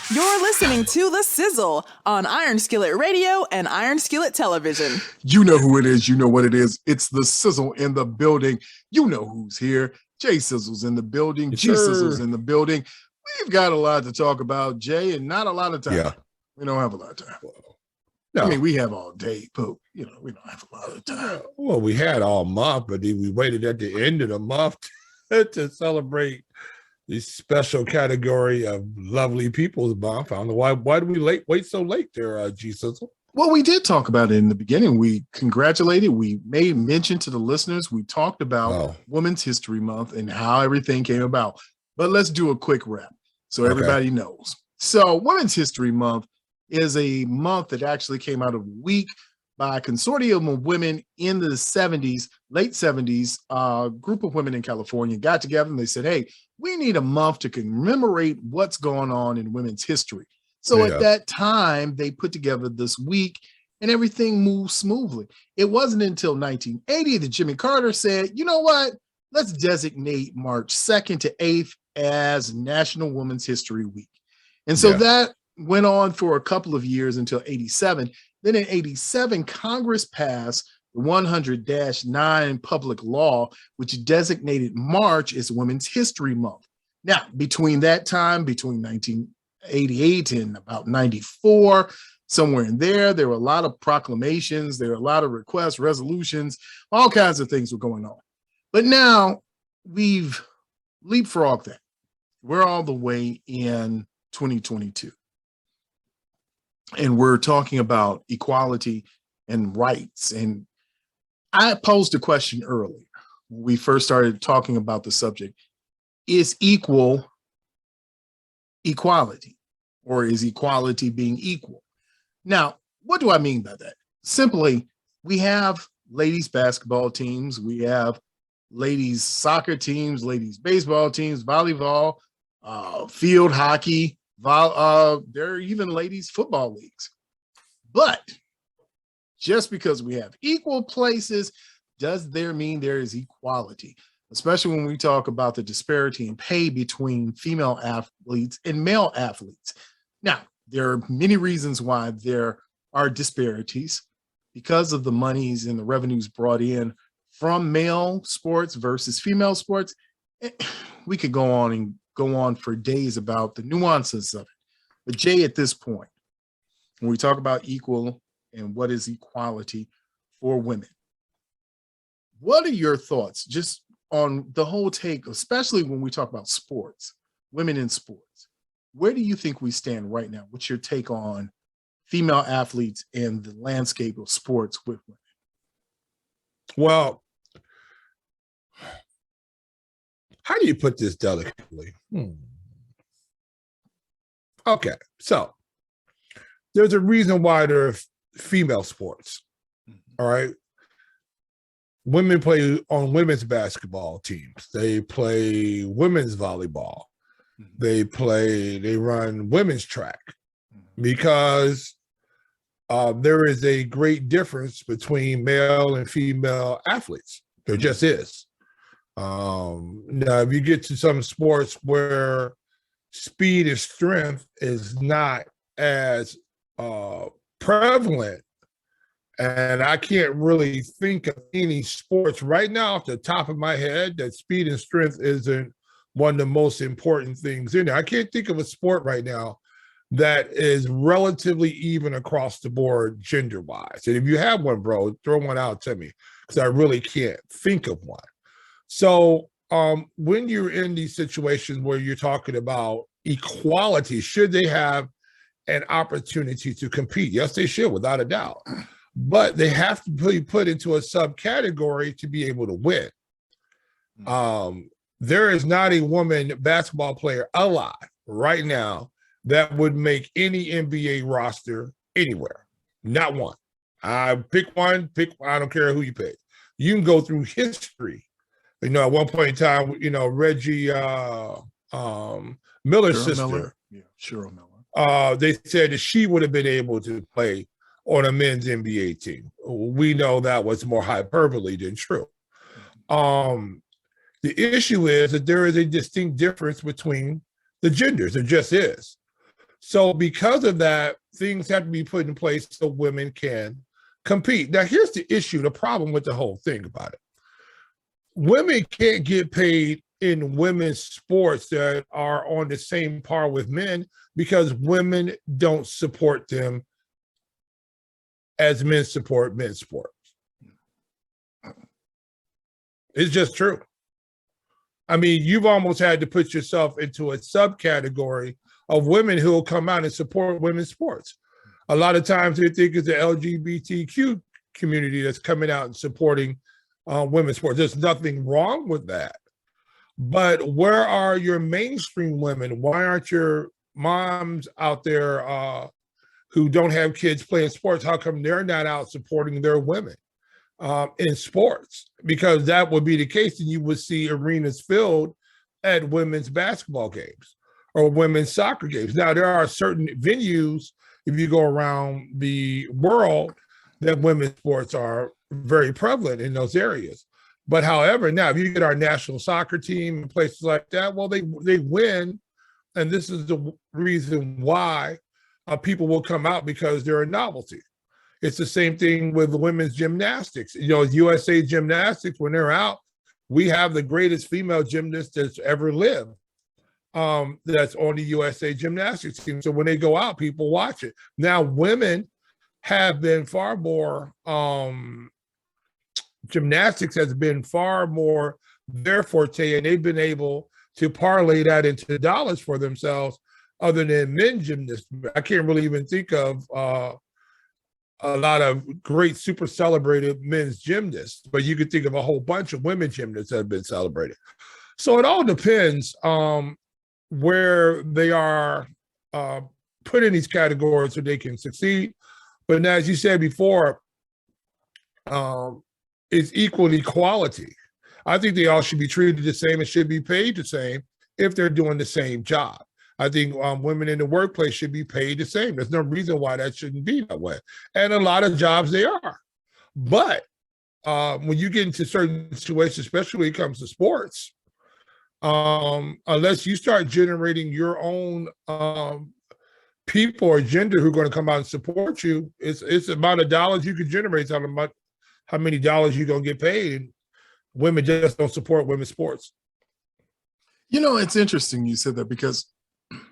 You're listening to The Sizzle on Iron Skillet Radio and Iron Skillet Television. You know who it is. You know what it is. It's The Sizzle in the building. You know who's here. Jay Sizzle's in the building. Yes, G sir. Sizzle's in the building. We've got a lot to talk about, Jay, and not a lot of time. Yeah. We don't have a lot of time. No. I mean, we have all day, but we don't have a lot of time. Well, we had all month, but then we waited at the end of the month to celebrate the special category of Lovely People's Month. I don't know why do we wait so late there, G Sizzle? Well, we did talk about it in the beginning. We congratulated. We made mention to the listeners. We talked about Women's History Month and how everything came about. But let's do a quick wrap so everybody knows. So Women's History Month is a month that actually came out of a week by a consortium of women in the 70s, late 70s. A group of women in California got together and they said, hey, we need a month to commemorate what's going on in women's history. So at that time, they put together this week and everything moved smoothly. It wasn't until 1980 that Jimmy Carter said, you know what? Let's designate March 2nd to 8th as National Women's History Week. And so that went on for a couple of years until 87. Then in 87, Congress passed the 100-9 public law, which designated March as Women's History Month. Now, between that time, between 1988 and about 94, somewhere in there were a lot of proclamations, there were a lot of requests, resolutions, all kinds of things were going on. But now we've leapfrogged that. We're all the way in 2022. And we're talking about equality and rights. And I posed a question earlier when we first started talking about the subject. Is equal equality, or is equality being equal? Now, what do I mean by that? Simply, we have ladies basketball teams, we have ladies soccer teams, ladies baseball teams, volleyball, field hockey, there are even ladies football leagues. But just because we have equal places, does there mean there is equality? Especially when we talk about the disparity in pay between female athletes and male athletes. Now, there are many reasons why there are disparities because of the monies and the revenues brought in from male sports versus female sports. We could go on for days about the nuances of it. But Jay, at this point, when we talk about equal and what is equality for women, what are your thoughts just on the whole take, especially when we talk about sports, women in sports? Where do you think we stand right now? What's your take on female athletes and the landscape of sports with women? Well, how do you put this delicately? Okay, so there's a reason why there are female sports, all right? Women play on women's basketball teams. They play women's volleyball. They run women's track because there is a great difference between male and female athletes. There just is. Now, if you get to some sports where speed and strength is not as prevalent, and I can't really think of any sports right now off the top of my head that speed and strength isn't one of the most important things in there. I can't think of a sport right now that is relatively even across the board gender-wise. And if you have one, bro, throw one out to me because I really can't think of one. So when you're in these situations where you're talking about equality, should they have an opportunity to compete? Yes, they should, without a doubt. But they have to be put into a subcategory to be able to win. There is not a woman basketball player alive right now that would make any NBA roster anywhere. Not one. I pick one, I don't care who you pick. You can go through history. You know, at one point in time, you know, Reggie Miller's sister. Yeah, Cheryl Miller. They said that she would have been able to play on a men's NBA team. We know that was more hyperbole than true. The issue is that there is a distinct difference between the genders. There just is. So because of that, things have to be put in place so women can compete. Now, here's the issue, the problem with the whole thing about it. Women can't get paid in women's sports that are on the same par with men because women don't support them as men support men's sports. It's just true. I mean, you've almost had to put yourself into a subcategory of women who will come out and support women's sports. A lot of times they think it's the LGBTQ community that's coming out and supporting women's sports. There's nothing wrong with that. But where are your mainstream women? Why aren't your moms out there who don't have kids playing sports? How come they're not out supporting their women in sports? Because that would be the case, and you would see arenas filled at women's basketball games or women's soccer games. Now, there are certain venues, if you go around the world, that women's sports are very prevalent in those areas. But however, now if you get our national soccer team and places like that, well, they win. And this is the reason why people will come out, because they're a novelty. It's the same thing with women's gymnastics. You know, USA Gymnastics, when they're out, we have the greatest female gymnast that's ever lived. That's on the USA Gymnastics team. So when they go out, people watch it. Now, women have been far more, gymnastics has been far more their forte, and they've been able to parlay that into dollars for themselves other than men gymnasts. I can't really even think of a lot of great super celebrated men's gymnasts, but you could think of a whole bunch of women gymnasts that have been celebrated. So it all depends where they are put in these categories so they can succeed. But now, as you said before, it's equal equality. I think they all should be treated the same and should be paid the same if they're doing the same job. I think women in the workplace should be paid the same. There's no reason why that shouldn't be that way. And a lot of jobs they are. But when you get into certain situations, especially when it comes to sports, unless you start generating your own people or gender who are going to come out and support you, it's the amount of dollars you can generate, how many dollars you're going to get paid. And women just don't support women's sports. You know, it's interesting you said that, because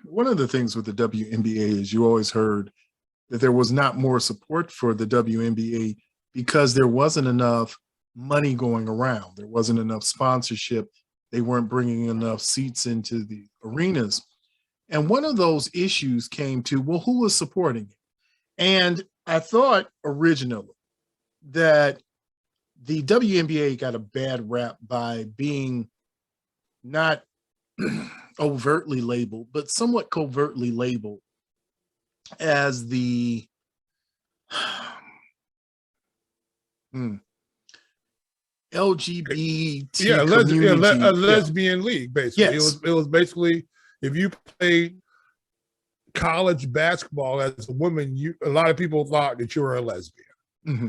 one of the things with the WNBA is you always heard that there was not more support for the WNBA because there wasn't enough money going around. There wasn't enough sponsorship. They weren't bringing enough seats into the arenas. And one of those issues came to, well, who was supporting it? And I thought originally that the WNBA got a bad rap by being not overtly labeled, but somewhat covertly labeled as the LGBT a lesbian league, basically. Yes. It was basically, if you played college basketball as a woman, a lot of people thought that you were a lesbian. Mm-hmm.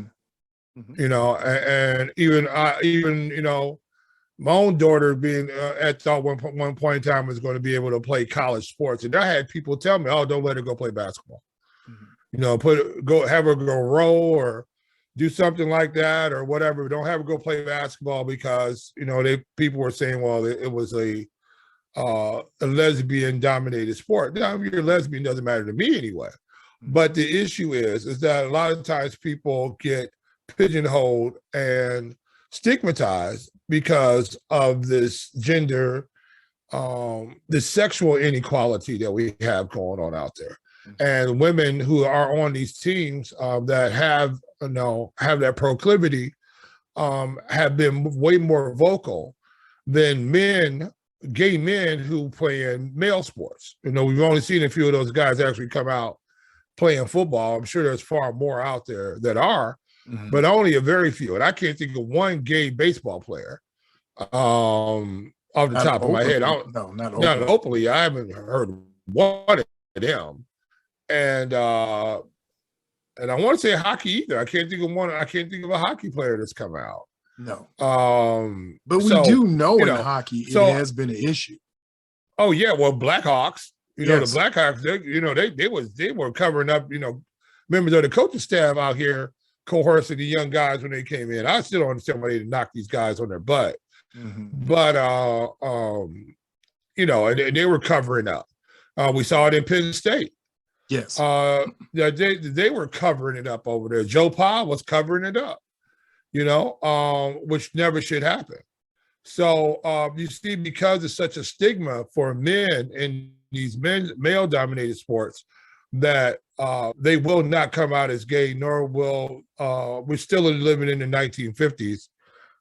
Mm-hmm. You know, and even you know, my own daughter being at one point in time was going to be able to play college sports, and I had people tell me, "Oh, don't let her go play basketball. Mm-hmm. You know, have her go row or do something like that or whatever. Don't have her go play basketball because, you know, people were saying, well, it was a lesbian dominated sport. Now, if you're a lesbian, doesn't matter to me anyway. But the issue is that a lot of times people get pigeonholed and stigmatized because of this gender, the sexual inequality that we have going on out there. And women who are on these teams that have that proclivity have been way more vocal than gay men who play in male sports. You know, we've only seen a few of those guys actually come out playing football. I'm sure there's far more out there that are, but only a very few. And I can't think of one gay baseball player off the top of my head. Not openly. I haven't heard one of them. And I want to say hockey either. I can't think of one. I can't think of a hockey player that's come out. No. But we do know in hockey it has been an issue. Oh yeah, well, Blackhawks. the Blackhawks, they were covering up, members of the coaching staff out here coercing the young guys when they came in. I still don't understand why they didn't knock these guys on their butt. But and they were covering up. We saw it in Penn State. Yes. They were covering it up over there. Joe Pa was covering it up, which never should happen. So you see, because it's such a stigma for men in these male-dominated sports, that they will not come out as gay, nor will we're still living in the 1950s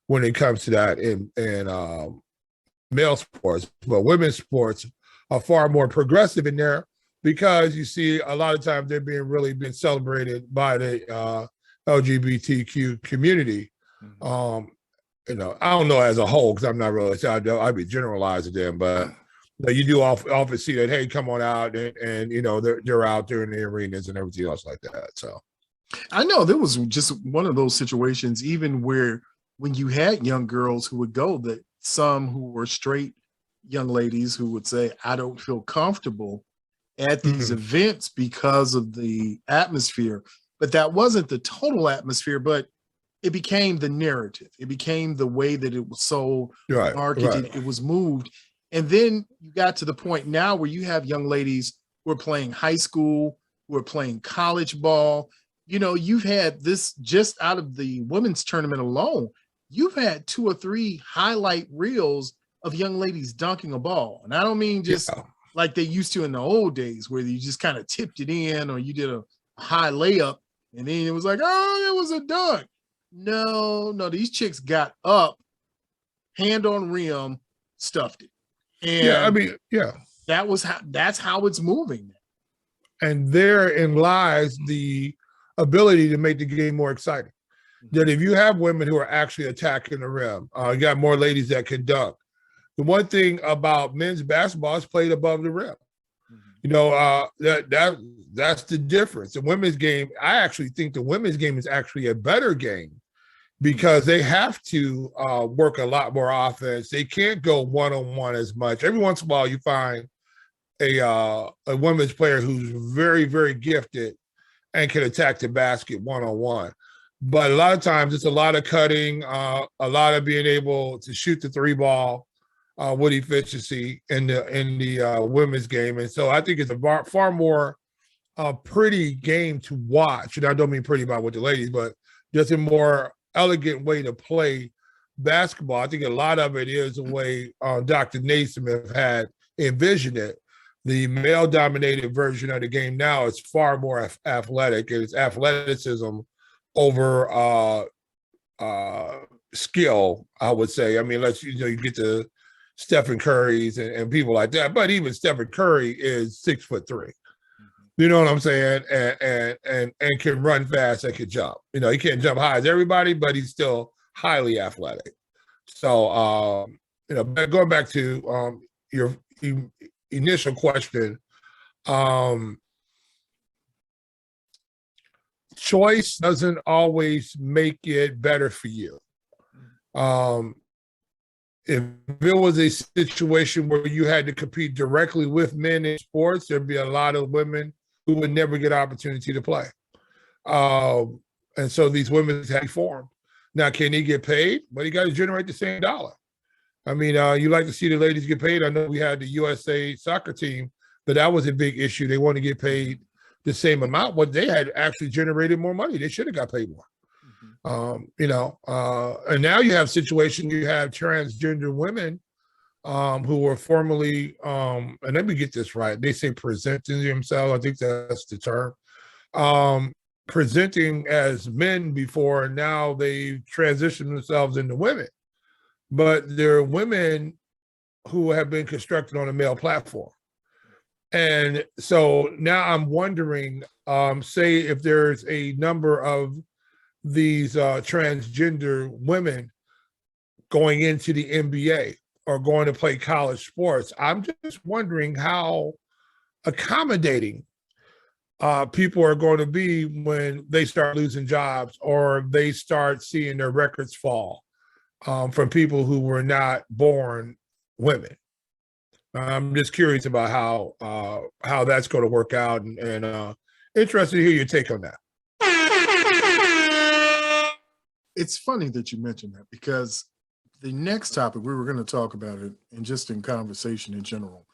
when it comes to that in male sports. But women's sports are far more progressive in there, because you see a lot of times they're being celebrated by the LGBTQ community. I don't know as a whole, because I'm not really, I'd be generalizing them, but you do often see that, hey, come on out, and they're out there in the arenas and everything else like that. So I know there was just one of those situations, even where when you had young girls who would go, that some who were straight young ladies who would say, I don't feel comfortable at these events because of the atmosphere. But that wasn't the total atmosphere, but it became the narrative. It became the way that it was sold, marketed, it was moved. And then you got to the point now where you have young ladies who are playing high school, who are playing college ball. You've had this just out of the women's tournament alone. You've had 2 or 3 highlight reels of young ladies dunking a ball. And I don't mean just like they used to in the old days, where you just kind of tipped it in, or you did a high layup and then it was like, oh, it was a dunk. No, these chicks got up, hand on rim, stuffed it. And that's how it's moving. And therein lies the ability to make the game more exciting. That if you have women who are actually attacking the rim, you got more ladies that can dunk. The one thing about men's basketball is played above the rim. That's the difference. The women's game, I actually think the women's game is actually a better game, because they have to work a lot more offense. They can't go one-on-one as much. Every once in a while, you find a women's player who's very, very gifted and can attack the basket one-on-one. But a lot of times, it's a lot of cutting, a lot of being able to shoot the 3 ball with efficiency in the women's game. And so I think it's a far more pretty game to watch. And I don't mean pretty by with the ladies, but just a more elegant way to play basketball. I think a lot of it is the way Dr. Naismith had envisioned it. The male-dominated version of the game now is far more athletic. It's athleticism over skill, I would say. I mean, you get to Stephen Curry's and people like that, but even Stephen Curry is 6'3". You know what I'm saying? And can run fast and can jump. He can't jump high as everybody, but he's still highly athletic. So, going back to your initial question, choice doesn't always make it better for you. If it was a situation where you had to compete directly with men in sports, there'd be a lot of women who would never get opportunity to play. And so these women had to be formed. Now, can he get paid? But he got to generate the same dollar. I mean, you like to see the ladies get paid. I know we had the USA soccer team, but that was a big issue. They want to get paid the same amount, but they had actually generated more money. They should have got paid more. And now you have situations, you have transgender women who were formerly, and let me get this right, they say presenting themselves, I think that's the term, presenting as men before, and now they transitioned themselves into women. But they're women who have been constructed on a male platform. And so now I'm wondering, say if there's a number of these transgender women going into the NBA or going to play college sports, I'm just wondering how accommodating people are going to be when they start losing jobs or they start seeing their records fall from people who were not born women. I'm just curious about how that's going to work out, and interested to hear your take on that. It's funny that you mentioned that, because the next topic we were going to talk about it, and just in conversation in general,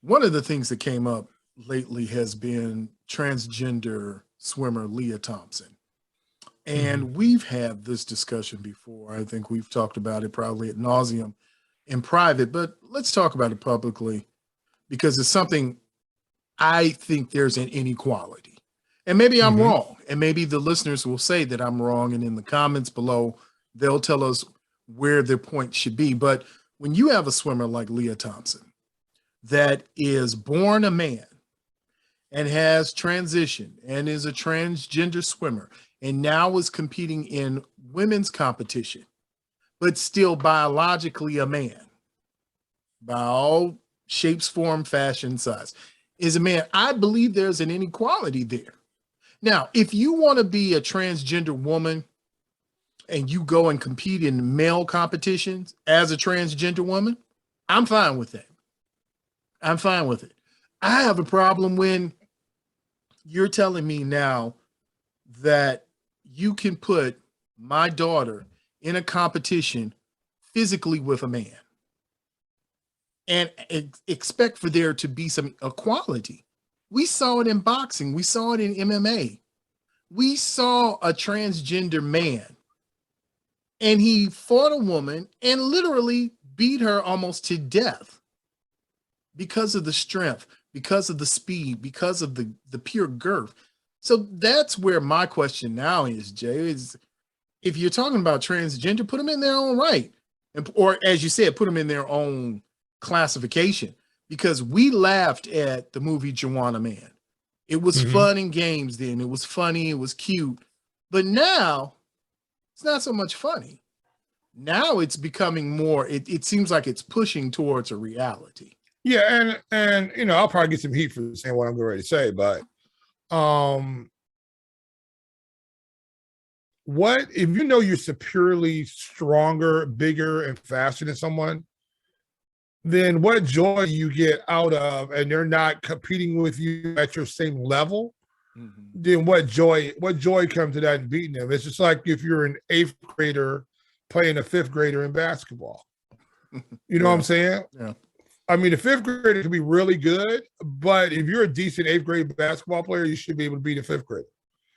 one of the things that came up lately has been transgender swimmer Leah Thompson. And we've had this discussion before. I think we've talked about it probably ad nauseum in private, but let's talk about it publicly, because it's something I think there's an inequality. And maybe I'm wrong, and maybe the listeners will say that I'm wrong, and in the comments below, they'll tell us where their point should be. But when you have a swimmer like Leah Thompson that is born a man and has transitioned and is a transgender swimmer and now is competing in women's competition, but still biologically a man, by all shapes, form, fashion, size, is a man, I believe there's an inequality there. Now, if you want to be a transgender woman and you go and compete in male competitions as a transgender woman, I'm fine with that. I'm fine with it. I have a problem when you're telling me now that you can put my daughter in a competition physically with a man and expect for there to be some equality. We saw it in boxing. We saw it in MMA. We saw a transgender man and he fought a woman and literally beat her almost to death because of the strength, because of the speed, because of the pure girth. So that's where my question now is, Jay, is if you're talking about transgender, put them in their own right. Or as you said, put them in their own classification, because we laughed at the movie Joanna Man. It was fun and games then. It was funny. It was cute. But now it's not so much funny. Now it's becoming more, it seems like it's pushing towards a reality. Yeah, and you know, I'll probably get some heat for saying what I'm going to say, but what if you know you're superiorly stronger, bigger, and faster than someone, then what joy you get out of, and they're not competing with you at your same level, then what joy comes to that in beating them? It's just like if you're an 8th grader playing a 5th grader in basketball. You know what I'm saying? Yeah. I mean, the 5th grader can be really good, but if you're a decent 8th grade basketball player, you should be able to beat a 5th grader.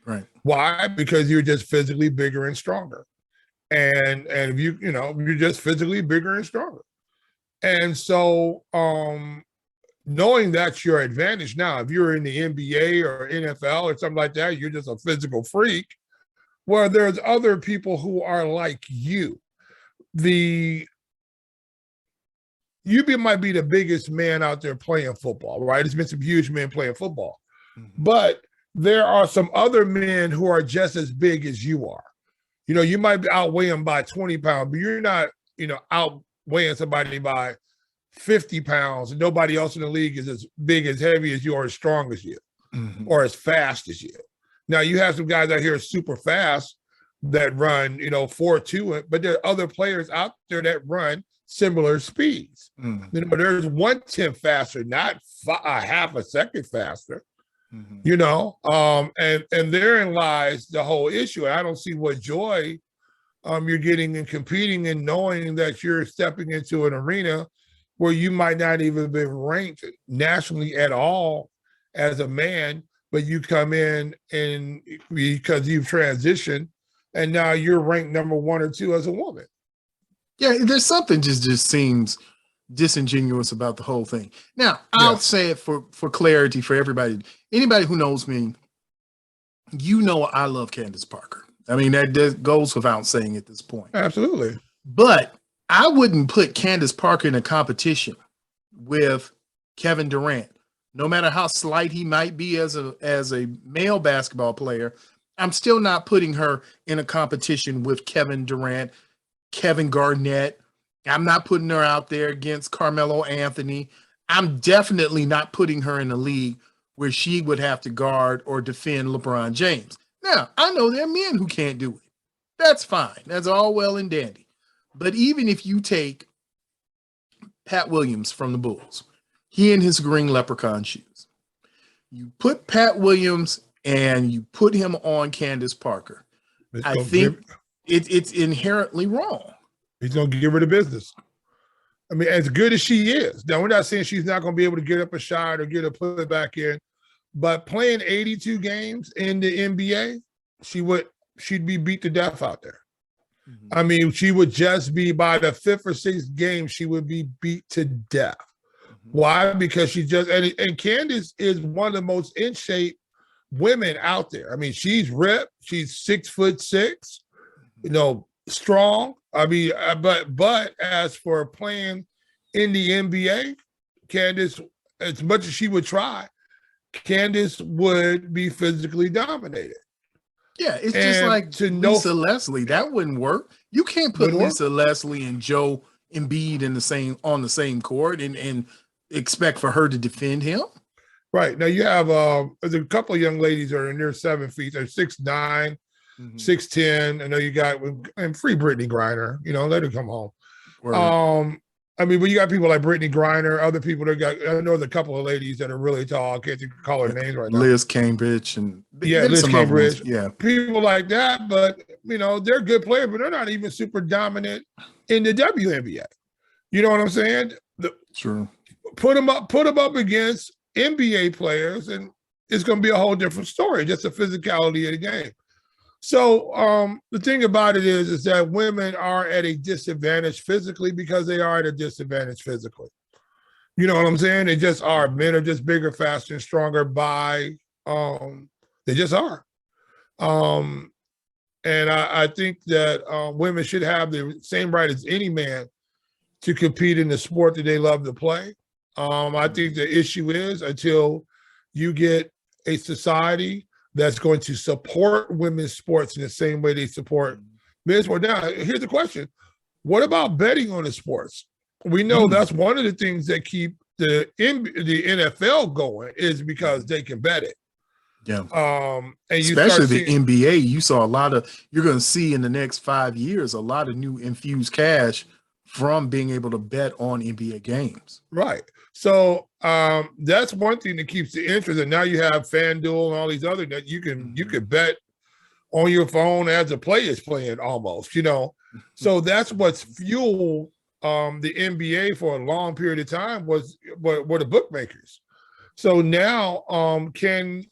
Right. Why? Because you're just physically bigger and stronger. And if you're just physically bigger and stronger. And so knowing that's your advantage now, if you're in the NBA or NFL or something like that, you're just a physical freak, where there's other people who are like you. You might be the biggest man out there playing football, right? There's been some huge men playing football. But there are some other men who are just as big as you are. You know, you might be outweighing them by 20 pounds, but you're not, outweighing somebody by 50 pounds, and nobody else in the league is as big, as heavy as you, or as strong as you, or as fast as you. Now, you have some guys out here super fast that run, 4.2, but there are other players out there that run similar speeds. There's 1/10 faster, not a half a second faster. And therein lies the whole issue. I don't see what joy you're getting in competing and knowing that you're stepping into an arena where you might not even be ranked nationally at all as a man, but you come in and because you've transitioned and now you're ranked number 1 or 2 as a woman. Yeah, there's something just seems disingenuous about the whole thing. Now, I'll say it for clarity for everybody. Anybody who knows me, I love Candace Parker. I mean, that goes without saying at this point. Absolutely. But I wouldn't put Candace Parker in a competition with Kevin Durant. No matter how slight he might be as a male basketball player, I'm still not putting her in a competition with Kevin Durant, Kevin Garnett. I'm not putting her out there against Carmelo Anthony. I'm definitely not putting her in a league where she would have to guard or defend LeBron James. Now, I know there are men who can't do it. That's fine. That's all well and dandy. But even if you take Pat Williams from the Bulls, he in his green leprechaun shoes. You put Pat Williams and you put him on Candace Parker. I think it's inherently wrong. He's going to give her the business. I mean, as good as she is. Now, we're not saying she's not going to be able to get up a shot or get a put back in, but playing 82 games in the NBA, she'd be beat to death out there. Mm-hmm. I mean, she would just be by the 5th or 6th game, she would be beat to death. Mm-hmm. Why? Because she just, and Candace is one of the most in shape women out there. I mean, she's ripped. She's 6'6", you know, strong. I mean, but as for playing in the NBA, Candace, as much as she would try, Candace would be physically dominated. Yeah, it's just like Lisa Leslie. That wouldn't work. You can't put Lisa Leslie and Joe Embiid on the same court and expect for her to defend him. Right. Now you have there's a couple of young ladies that are near 7 feet. They're 6'9", 6'10". I know you got and free Brittany Griner. You know, let her come home. Word. I mean, but you got people like Brittany Griner, other people that I know there's a couple of ladies that are really tall. I can't call her names right now. Liz Cambridge and Liz Cambridge. Yeah, people like that. But you know, they're good players, but they're not even super dominant in the WNBA. You know what I'm saying? True. Put them up against NBA players, and it's going to be a whole different story. Just the physicality of the game. So the thing about it is that women are at a disadvantage physically because they are at a disadvantage physically. You know what I'm saying? They just are. Men are just bigger, faster, and stronger they just are. And I think that women should have the same right as any man to compete in the sport that they love to play. I think the issue is until you get a society that's going to support women's sports in the same way they support men's sports. Now, here's the question. What about betting on the sports? We know that's one of the things that keep the NFL going is because they can bet it. Yeah. And especially the NBA, you're going to see in the next 5 years, a lot of new infused cash from being able to bet on NBA games. Right. So that's one thing that keeps the interest. And now you have FanDuel and all these other that you can bet on your phone as a player is playing almost, you know. So that's what's fueled the NBA for a long period of time were the bookmakers. So now can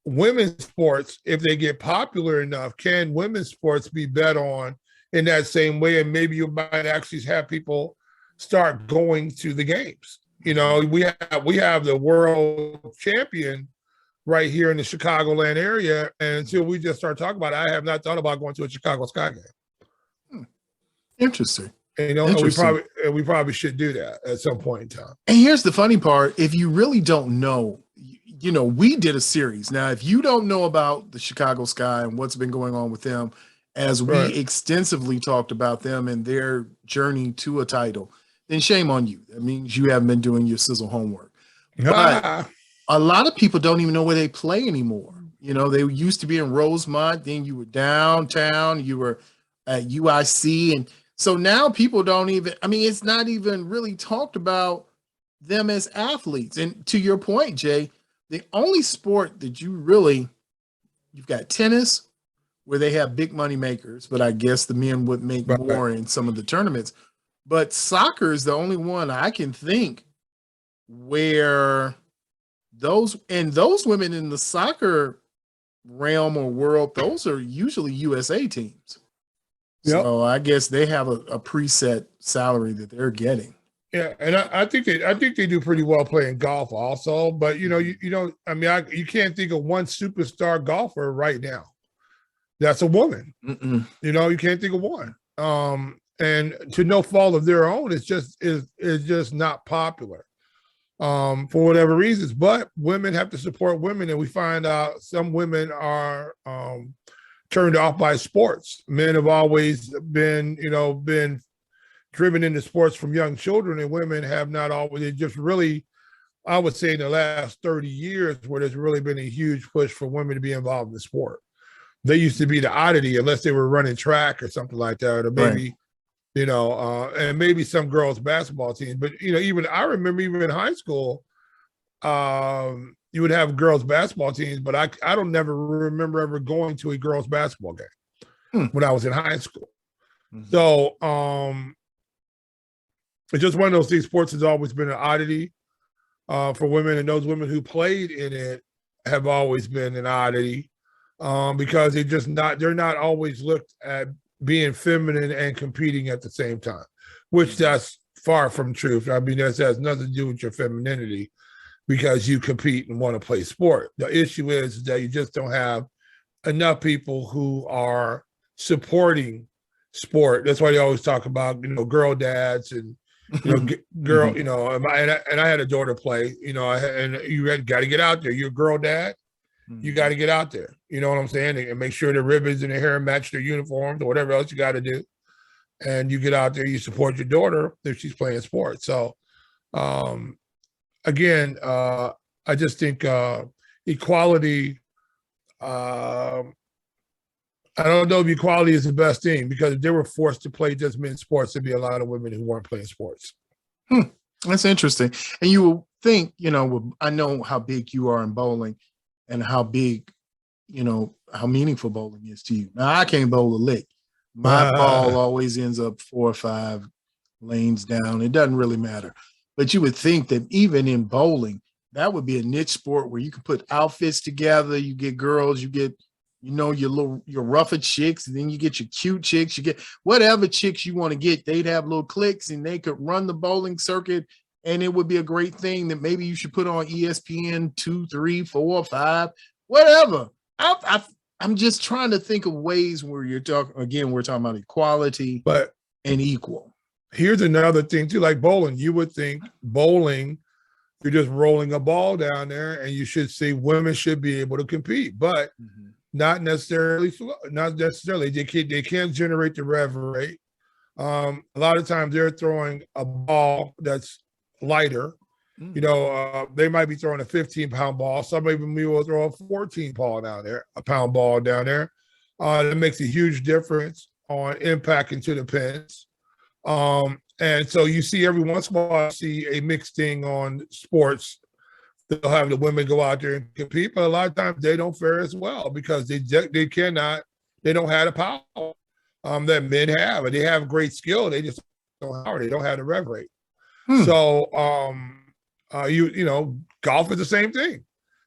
women's sports, if they get popular enough, can women's sports be bet on in that same way? And maybe you might actually have people start going to the games. You know, we have the world champion right here in the Chicagoland area. And until we just start talking about it, I have not thought about going to a Chicago Sky game. Interesting. And, you know, we probably should do that at some point in time. And here's the funny part. If you really don't know, you know, we did a series. Now, if you don't know about the Chicago Sky and what's been going on with them, as we extensively talked about them and their journey to a title, then shame on you. That means you haven't been doing your SIZZLE homework. But a lot of people don't even know where they play anymore. You know, they used to be in Rosemont, then you were downtown, you were at UIC. And so now people don't even, I mean, it's not even really talked about them as athletes. And to your point, Jay, the only sport that you've got tennis, where they have big money makers, but I guess the men would make more in some of the tournaments. But soccer is the only one I can think where those women in the soccer realm or world, those are usually USA teams. Yep. So I guess they have a preset salary that they're getting. Yeah, and I think they do pretty well playing golf also. But you know, you can't think of one superstar golfer right now that's a woman. You know, you can't think of one. And to no fault of their own, it's just not popular for whatever reasons. But women have to support women, and we find out some women are turned off by sports. Men have always been driven into sports from young children, and women have not always. They just really, I would say, in the last 30 years, where there's really been a huge push for women to be involved in the sport. They used to be the oddity unless they were running track or something like that, or maybe and maybe some girls basketball teams. But even I remember even in high school, you would have girls basketball teams, but I don't never remember ever going to a girls basketball game when I was in high school. Mm-hmm. So it's just one of those things. Sports has always been an oddity for women, and those women who played in it have always been an oddity because they're not always looked at being feminine and competing at the same time, which that's far from truth. I mean, that has nothing to do with your femininity because you compete and want to play sport. The issue is that you just don't have enough people who are supporting sport. That's why they always talk about, girl dads and, girl, and I had a daughter play, and you got to get out there. You're a girl dad. You got to get out there. You know what I'm saying? And make sure the ribbons and the hair match their uniforms or whatever else you got to do. And you get out there, you support your daughter if she's playing sports. So, again, I just think equality, I don't know if equality is the best thing because if they were forced to play just men's sports, there'd be a lot of women who weren't playing sports. That's interesting. And you will think, I know how big you are in bowling and how big, how meaningful bowling is to you. Now, I can't bowl a lick. My ball always ends up 4 or 5 lanes down. It doesn't really matter. But you would think that even in bowling, that would be a niche sport where you can put outfits together. You get girls, you get, your rougher chicks, and then you get your cute chicks, you get whatever chicks you want to get. They'd have little cliques and they could run the bowling circuit. And it would be a great thing that maybe you should put on ESPN 2, 3, 4, 5, whatever. I'm just trying to think of ways where we're talking about equality and equal. Here's another thing too, like bowling. You would think bowling, you're just rolling a ball down there and you should see women should be able to compete, but not necessarily. They can't generate the rev rate. A lot of times they're throwing a ball that's lighter. They might be throwing a 15-pound ball. Some even will throw a 14-pound ball down there. That makes a huge difference on impact into the pins. And so you see every once in a while, see a mixed thing on sports. They'll have the women go out there and compete, but a lot of times they don't fare as well because they don't have the power that men have, and they have great skill. They just don't have the rev rate. So, golf is the same thing.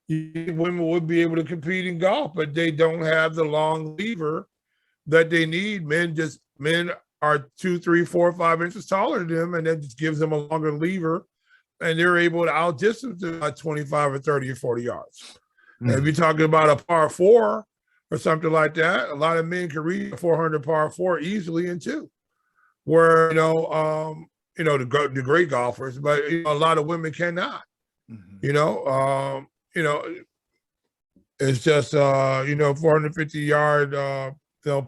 Women would be able to compete in golf, but they don't have the long lever that they need. Men are 2, 3, 4, 5 inches taller than them, and that just gives them a longer lever, and they're able to outdistance them by 25 or 30 or 40 yards. And if you're talking about a par 4 or something like that, a lot of men can reach a 400 par 4 easily in 2. Where the great golfers, but a lot of women cannot. It's just 450 yard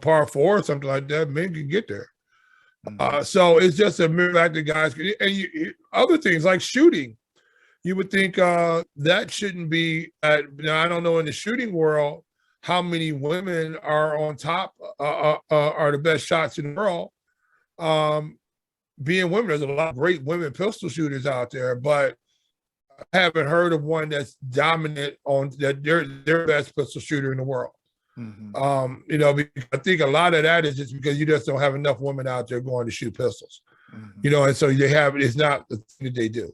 par 4 or something like that. Men can get there. So it's just a mere fact that guys can, and other things like shooting. You would think that shouldn't be. Now I don't know in the shooting world how many women are on top, are the best shots in the world. Being women, there's a lot of great women pistol shooters out there, but I haven't heard of one that's dominant on that. They're best pistol shooter in the world. Because I think a lot of that is just because you just don't have enough women out there going to shoot pistols. And so it's not the thing that they do.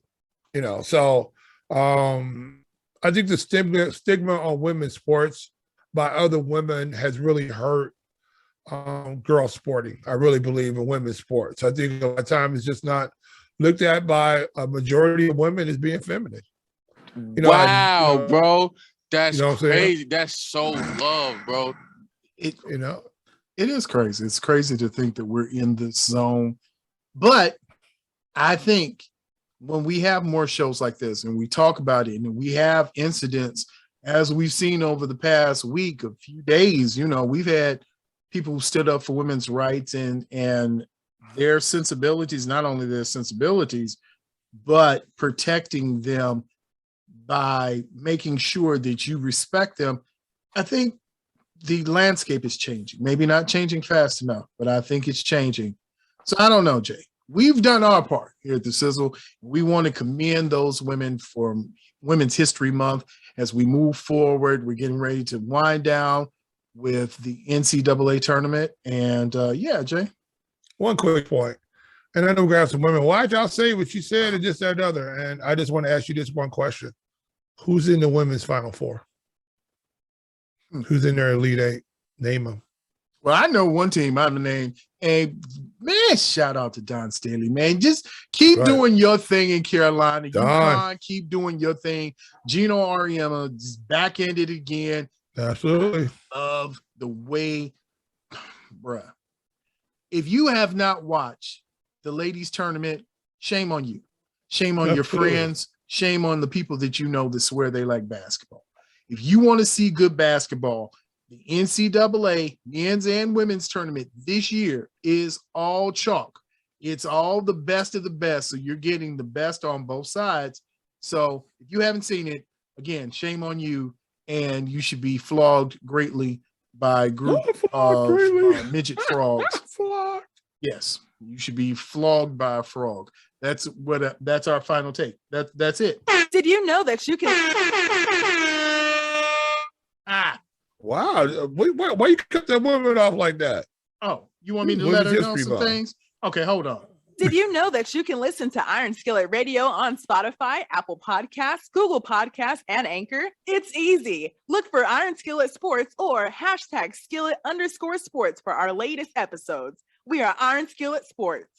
So I think the stigma on women's sports by other women has really hurt girl sporting. I really believe in women's sports. I think a lot of times it's just not looked at by a majority of women as being feminine. Bro. That's crazy. That's so love, bro. It is crazy. It's crazy to think that we're in this zone. But I think when we have more shows like this and we talk about it and we have incidents, as we've seen over the past week, a few days, we've had people who stood up for women's rights and their sensibilities, not only their sensibilities, but protecting them by making sure that you respect them. I think the landscape is changing, maybe not changing fast enough, but I think it's changing. So I don't know, Jay. We've done our part here at the Sizzle. We want to commend those women for Women's History Month as we move forward. We're getting ready to wind down with the NCAA tournament. And yeah, Jay. One quick point. And I know we got some women. Why'd y'all say what you said and this, that, and other? And I just want to ask you this one question. Who's in the women's Final Four? Who's in their Elite Eight? Name them. Well, I know one team I'm gonna name. And man, shout out to Don Staley, man. Just keep doing your thing in Carolina. UConn, keep doing your thing. Gino Ariema just back-ended again. Absolutely. Love the way, bruh. If you have not watched the ladies tournament, shame on you. Shame on your friends. Shame on the people that you know that swear they like basketball. If you want to see good basketball, the NCAA men's and women's tournament this year is all chalk. It's all the best of the best. So you're getting the best on both sides. So if you haven't seen it, again, shame on you. And you should be flogged greatly by a group of midget frogs. Yes, you should be flogged by a frog. That's our final take. That's it. Did you know that you can? Wow. Why you cut that woman off like that? Oh, you want me to let her know some things? Okay, hold on. Did you know that you can listen to Iron Skillet Radio on Spotify, Apple Podcasts, Google Podcasts, and Anchor? It's easy. Look for Iron Skillet Sports or #skillet_sports for our latest episodes. We are Iron Skillet Sports.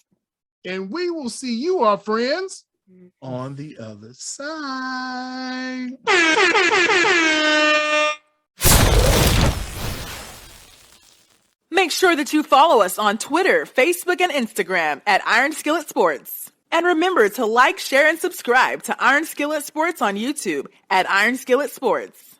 And we will see you, our friends, on the other side. Make sure that you follow us on Twitter, Facebook, and Instagram at Iron Skillet Sports. And remember to like, share, and subscribe to Iron Skillet Sports on YouTube at Iron Skillet Sports.